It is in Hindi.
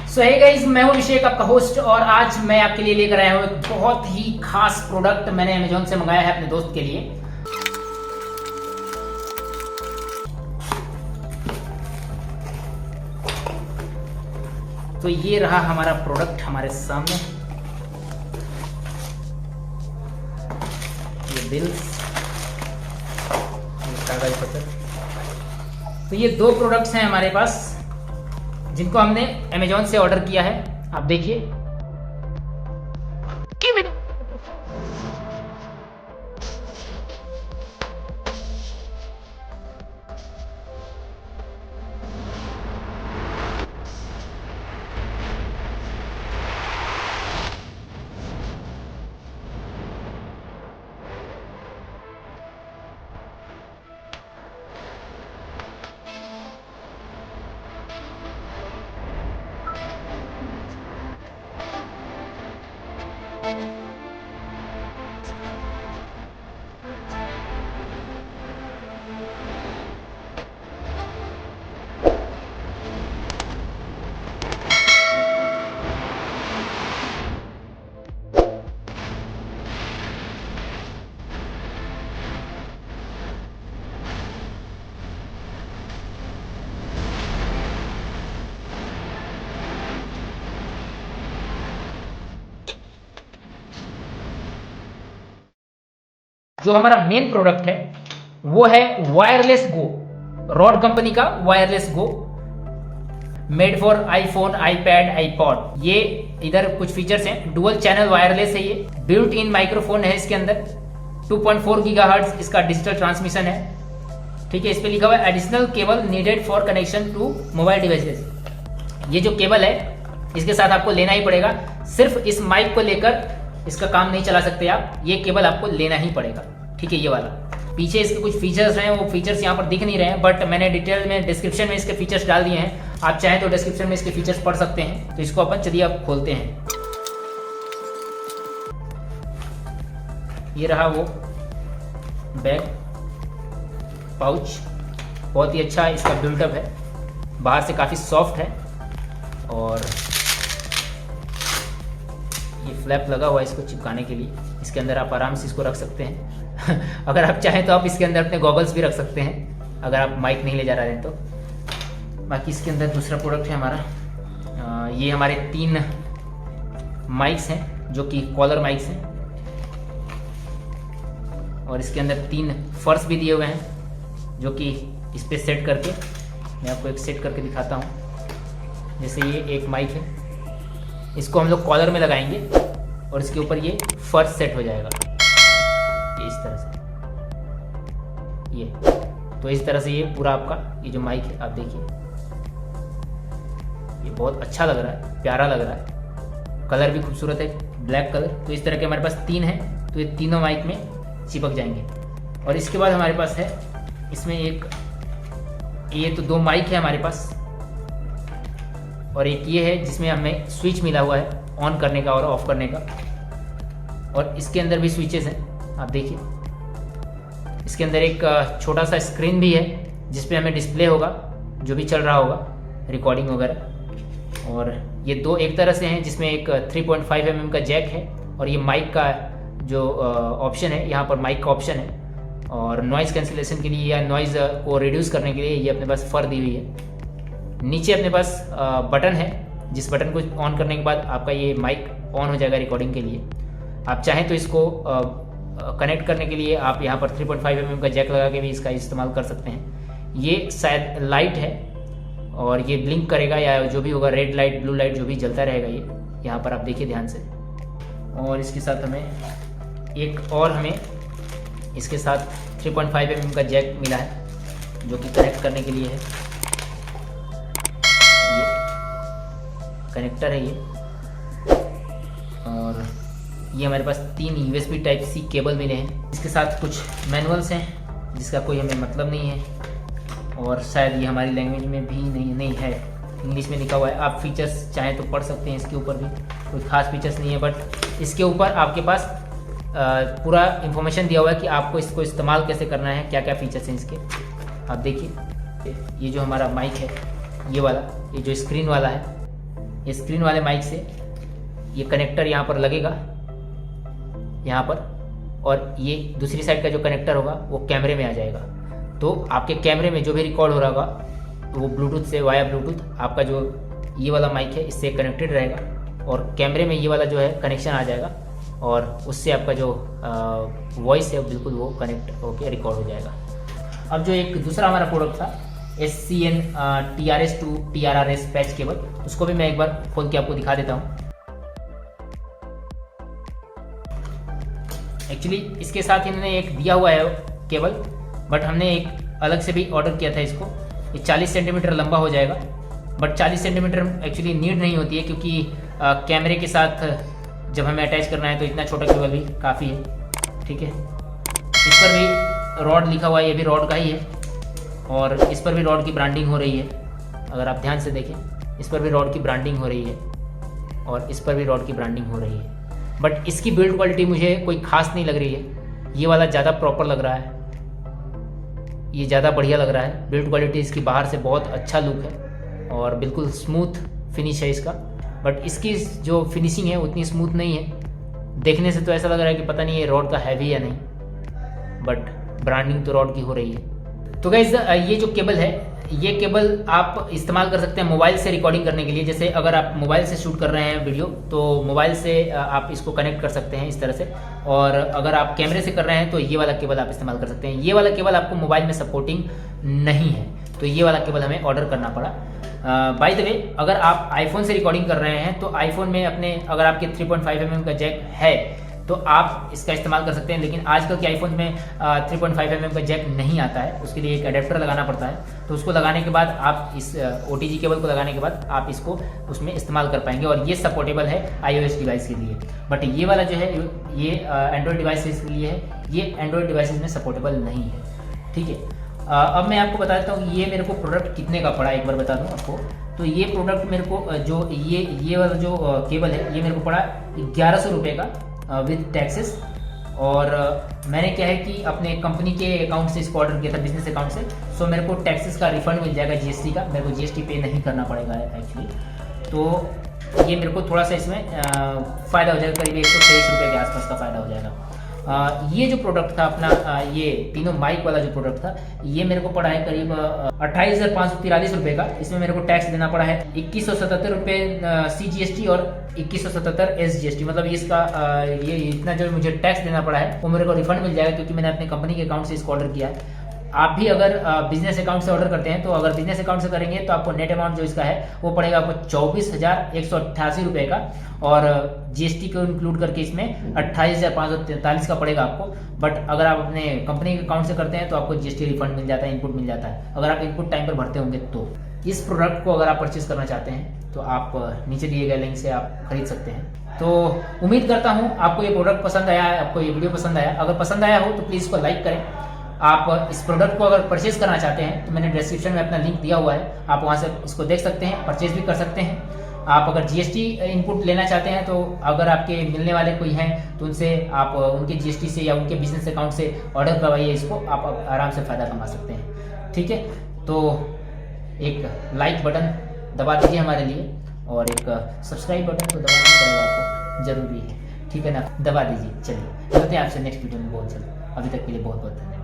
सो हे गाइस, मैं हूं अभिषेक, आपका होस्ट, और आज मैं आपके लिए लेकर आया हूं एक बहुत ही खास प्रोडक्ट। मैंने अमेजोन से मंगाया है अपने दोस्त के लिए। तो ये रहा हमारा प्रोडक्ट हमारे सामने। ये बिल्स, कागज पत्र। तो ये दो प्रोडक्ट्स हैं हमारे पास जिनको हमने अमेजोन से ऑर्डर किया है। आप देखिए, जो हमारा मेन प्रोडक्ट है वो है वायरलेस गो, रॉड कंपनी का wireless go, made for iPhone, iPad, iPod. ये इधर कुछ फीचर्स हैं। डुअल चैनल वायरलेस है, ये बिल्ट इन माइक्रोफोन है इसके अंदर, 2.4 गीगाहर्ट्ज इसका डिजिटल ट्रांसमिशन है। ठीक है, इस पे लिखा हुआ है additional cable needed for connection to mobile devices. ये जो केबल है इसके साथ आपको लेना ही पड़ेगा। सिर्फ इस माइक को लेकर इसका काम नहीं चला सकते आप, ये केबल आपको लेना ही पड़ेगा। ठीक है, ये वाला। पीछे इसके कुछ फीचर्स हैं, वो फीचर्स यहाँ पर दिख नहीं रहे हैं, बट मैंने डिटेल में डिस्क्रिप्शन में इसके फीचर्स डाल दिए हैं। आप चाहें तो डिस्क्रिप्शन में इसके फीचर्स पढ़ सकते हैं। तो इसको अपन चलिए अब खोलते हैं। ये रहा वो बैग पाउच, बहुत ही अच्छा इसका बिल्टअप है, बाहर से काफ़ी सॉफ्ट है और ये फ्लैप लगा हुआ है इसको चिपकाने के लिए। इसके अंदर आप आराम से इसको रख सकते हैं। अगर आप चाहें तो आप इसके अंदर अपने गॉगल्स भी रख सकते हैं, अगर आप माइक नहीं ले जा रहे हैं तो। बाकी इसके अंदर दूसरा प्रोडक्ट है हमारा। ये हमारे 3 माइक्स हैं जो कि कॉलर माइक्स हैं, और इसके अंदर 3 फर्स भी दिए हुए हैं जो कि इस पर सेट करके, मैं आपको एक सेट करके दिखाता हूँ। जैसे ये एक माइक है, इसको हम लोग कॉलर में लगाएंगे और इसके ऊपर ये फर्स्ट सेट हो जाएगा, ये इस तरह से। ये तो इस तरह से ये पूरा आपका ये जो माइक है, आप देखिए, ये बहुत अच्छा लग रहा है, प्यारा लग रहा है, कलर भी खूबसूरत है, ब्लैक कलर। तो इस तरह के हमारे पास 3 हैं, तो ये तीनों माइक में चिपक जाएंगे। और इसके बाद हमारे पास है इसमें ये तो 2 माइक है हमारे पास, और एक ये है जिसमें हमें स्विच मिला हुआ है ऑन करने का और ऑफ करने का। और इसके अंदर भी स्विचेस हैं, आप देखिए। इसके अंदर एक छोटा सा स्क्रीन भी है जिस पे हमें डिस्प्ले होगा जो भी चल रहा होगा, रिकॉर्डिंग वगैरह। और ये 2 एक तरह से हैं जिसमें एक 3.5 mm का जैक है, और ये माइक का जो ऑप्शन है, यहाँ पर माइक का ऑप्शन है। और नॉइज़ कैंसिलेशन के लिए या नॉइज़ को रिड्यूस करने के लिए ये अपने पास फर दी हुई है। नीचे अपने पास बटन है, जिस बटन को ऑन करने के बाद आपका ये माइक ऑन हो जाएगा रिकॉर्डिंग के लिए। आप चाहें तो इसको कनेक्ट करने के लिए आप यहाँ पर 3.5 mm का जैक लगा के भी इसका इस्तेमाल कर सकते हैं। ये शायद लाइट है और ये ब्लिंक करेगा या जो भी होगा, रेड लाइट, ब्लू लाइट जो भी जलता रहेगा ये, यहाँ पर आप देखिए ध्यान से। और इसके साथ हमें इसके साथ 3.5 mm का जैक मिला है जो कि कनेक्ट करने के लिए है। ये कनेक्टर है ये। और ये हमारे पास 3 USB टाइप C केबल मिले हैं। इसके साथ कुछ मैनुअल्स हैं जिसका कोई हमें मतलब नहीं है, और शायद ये हमारी लैंग्वेज में भी नहीं है, इंग्लिश में लिखा हुआ है। आप फीचर्स चाहें तो पढ़ सकते हैं, इसके ऊपर भी कोई खास फीचर्स नहीं है, बट इसके ऊपर आपके पास पूरा इंफॉर्मेशन दिया हुआ है कि आपको इसको इस्तेमाल कैसे करना है, क्या क्या फीचर्स हैं इसके। आप देखिए, ये जो हमारा माइक है, ये वाला, ये जो स्क्रीन वाला है, ये स्क्रीन वाले माइक से ये कनेक्टर यहाँ पर लगेगा, यहाँ पर, और ये दूसरी साइड का जो कनेक्टर होगा वो कैमरे में आ जाएगा। तो आपके कैमरे में जो भी रिकॉर्ड हो रहा होगा तो वो ब्लूटूथ से, वाया ब्लूटूथ आपका जो ये वाला माइक है इससे कनेक्टेड रहेगा और कैमरे में ये वाला जो है कनेक्शन आ जाएगा और उससे आपका जो वॉइस है बिल्कुल वो कनेक्ट होकर रिकॉर्ड हो जाएगा। अब जो एक दूसरा हमारा प्रोडक्ट था SCN TRS to TRRS patch cable, उसको भी मैं एक बार खोल के आपको दिखा देता हूँ। एक्चुअली इसके साथ इन्होंने एक दिया हुआ है केबल, बट हमने एक अलग से भी ऑर्डर किया था इसको। ये 40 सेंटीमीटर लंबा हो जाएगा, बट 40 सेंटीमीटर एक्चुअली नीड नहीं होती है क्योंकि कैमरे के साथ जब हमें अटैच करना है तो इतना छोटा केबल भी काफ़ी है। ठीक है, इस पर भी रॉड लिखा हुआ है, ये भी रॉड का ही है और इस पर भी रॉड की ब्रांडिंग हो रही है। अगर आप ध्यान से देखें, इस पर भी रॉड की ब्रांडिंग हो रही है और इस पर भी रॉड की ब्रांडिंग हो रही है, बट इसकी बिल्ड क्वालिटी मुझे कोई खास नहीं लग रही है। ये वाला ज़्यादा प्रॉपर लग रहा है, ये ज़्यादा बढ़िया लग रहा है। बिल्ड क्वालिटी इसकी बाहर से बहुत अच्छा लुक है और बिल्कुल स्मूथ फिनिश है इसका, बट इसकी जो फिनिशिंग है उतनी स्मूथ नहीं है। देखने से तो ऐसा लग रहा है कि पता नहीं ये रॉड का हैवी या नहीं, बट ब्रांडिंग तो रॉड की हो रही है। तो गाइस ये जो केबल है, ये केबल आप इस्तेमाल कर सकते हैं मोबाइल से रिकॉर्डिंग करने के लिए। जैसे अगर आप मोबाइल से शूट कर रहे हैं वीडियो तो मोबाइल से आप इसको कनेक्ट कर सकते हैं इस तरह से, और अगर आप कैमरे से कर रहे हैं तो ये वाला केबल आप इस्तेमाल कर सकते हैं। ये वाला केबल आपको मोबाइल में सपोर्टिंग नहीं है, तो ये वाला केबल हमें ऑर्डर करना पड़ा। बाय द वे, अगर आप आईफोन से रिकॉर्डिंग कर रहे हैं तो आईफोन में अपने अगर आपके 3.5 mm का जैक है तो आप इसका इस्तेमाल कर सकते हैं, लेकिन आजकल के आईफोन में 3.5 mm का जैक नहीं आता है, उसके लिए एक अडेप्टर लगाना पड़ता है। तो उसको लगाने के बाद आप इस OTG केबल को लगाने के बाद आप इसको उसमें इस्तेमाल कर पाएंगे और ये सपोर्टेबल है iOS डिवाइस के लिए। बट ये वाला जो है ये एंड्रॉयड डिवाइसेस के लिए है, ये एंड्रॉयड डिवाइसेस में सपोर्टेबल नहीं है। ठीक है, अब मैं आपको बता देता हूँ ये मेरे को प्रोडक्ट कितने का पड़ा, एक बार बता दूँ आपको। तो ये प्रोडक्ट मेरे को जो ये वाला जो केबल है ये मेरे को पड़ा 1100 रुपये का विद टैक्सेस। और मैंने क्या है कि अपने कंपनी के अकाउंट से इसको ऑर्डर किया था, बिजनेस अकाउंट से। सो मेरे को टैक्सेस का रिफंड मिल जाएगा, GST का। मेरे को GST पे नहीं करना पड़ेगा एक्चुअली। तो ये मेरे को थोड़ा सा इसमें फ़ायदा हो जाएगा, करीब 123 रुपये के आसपास का फ़ायदा हो जाएगा। ये जो प्रोडक्ट था अपना, ये तीनों माइक वाला जो प्रोडक्ट था, ये मेरे को पड़ा है करीब 28,543 रुपये का। इसमें मेरे को टैक्स देना पड़ा है 2177 रुपये CGST और 2177 SGST। मतलब इसका ये इतना जो मुझे टैक्स देना पड़ा है वो मेरे को रिफंड मिल जाएगा, क्योंकि मैंने अपने कंपनी के अकाउंट से इसको ऑर्डर किया है। आप भी अगर बिजनेस अकाउंट से ऑर्डर करते हैं तो अगर बिजनेस अकाउंट से करेंगे तो आपको नेट अमाउंट जो इसका है वो पड़ेगा आपको 24,188 रुपये का, और GST को इंक्लूड करके इसमें 28,543 का पड़ेगा आपको। बट अगर आप अपने कंपनी के अकाउंट से करते हैं तो आपको GST रिफंड मिल जाता है, इनपुट मिल जाता है, अगर आप इनपुट टाइम पर भरते होंगे तो। इस प्रोडक्ट को अगर आप परचेज करना चाहते हैं तो आप नीचे दिए गए लिंक से आप खरीद सकते हैं। तो उम्मीद करता हूँ आपको ये प्रोडक्ट पसंद आया है, आपको ये वीडियो पसंद आया। अगर पसंद आया हो तो प्लीज़ इसको लाइक करें। आप इस प्रोडक्ट को अगर परचेज करना चाहते हैं तो मैंने डिस्क्रिप्शन में अपना लिंक दिया हुआ है, आप वहाँ से इसको देख सकते हैं, परचेज भी कर सकते हैं। आप अगर GST इनपुट लेना चाहते हैं तो अगर आपके मिलने वाले कोई हैं तो उनसे आप उनके GST से या उनके बिजनेस अकाउंट से ऑर्डर करवाइए इसको, आप आराम से फ़ायदा कमा सकते हैं। ठीक है, तो एक लाइक बटन दबा दीजिए हमारे लिए, और एक सब्सक्राइब बटन तो दबाना पड़ेगा आपको, ज़रूरी है। ठीक है ना, दबा दीजिए। चलिए मिलते हैं आपसे नेक्स्ट वीडियो में बहुत जल्द। अभी तक के लिए बहुत बहुत धन्यवाद।